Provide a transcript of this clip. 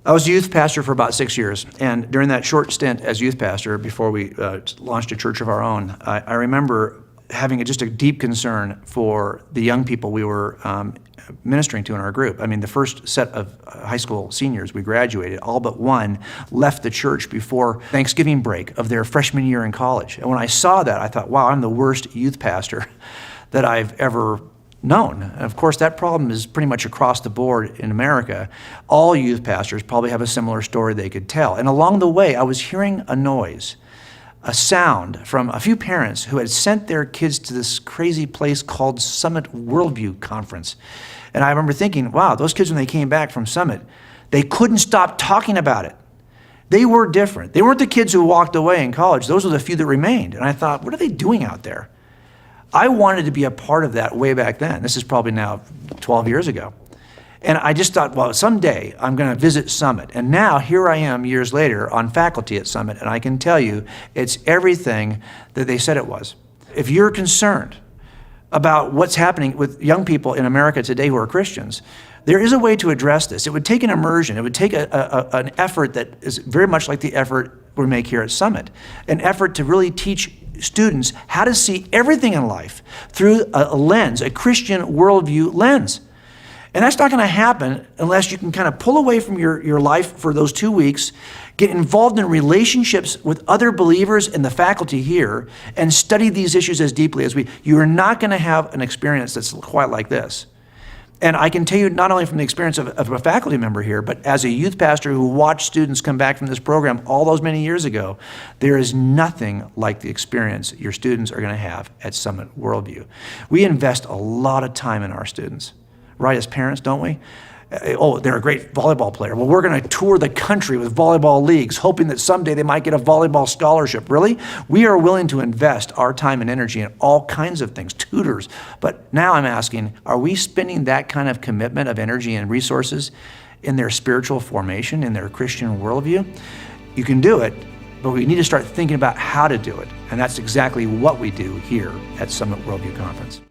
I was a youth pastor for about 6 years, and during that short stint as youth pastor, before we launched a church of our own, I remember having just a deep concern for the young people we were ministering to in our group. I mean, the first set of high school seniors we graduated, all but one left the church before Thanksgiving break of their freshman year in college. And when I saw that, I thought, wow, I'm the worst youth pastor that I've ever known. And of course, that problem is pretty much across the board in America. All youth pastors probably have a similar story they could tell. And along the way, I was hearing a noise, a sound from a few parents who had sent their kids to this crazy place called Summit Worldview Conference. And I remember thinking, wow, those kids, when they came back from Summit, they couldn't stop talking about it. They were different. They weren't the kids who walked away in college. Those were the few that remained. And I thought, what are they doing out there? I wanted to be a part of that way back then. This is probably now 12 years ago. And I just thought, well, someday I'm going to visit Summit. And now here I am years later on faculty at Summit, and I can tell you it's everything that they said it was. If you're concerned about what's happening with young people in America today who are Christians, there is a way to address this. It would take an immersion. It would take an effort that is very much like the effort we make here at Summit, an effort to really teach students how to see everything in life through a lens, a Christian worldview lens. And that's not going to happen unless you can kind of pull away from your life for those 2 weeks, get involved in relationships with other believers in the faculty here, and study these issues as deeply as we. You are not going to have an experience that's quite like this. And I can tell you, not only from the experience of a faculty member here, but as a youth pastor who watched students come back from this program all those many years ago, there is nothing like the experience your students are going to have at Summit Worldview. We invest a lot of time in our students, right, as parents, don't we? Oh, they're a great volleyball player. Well, we're going to tour the country with volleyball leagues, hoping that someday they might get a volleyball scholarship. Really? We are willing to invest our time and energy in all kinds of things, tutors. But now I'm asking, are we spending that kind of commitment of energy and resources in their spiritual formation, in their Christian worldview? You can do it, but we need to start thinking about how to do it. And that's exactly what we do here at Summit Worldview Conference.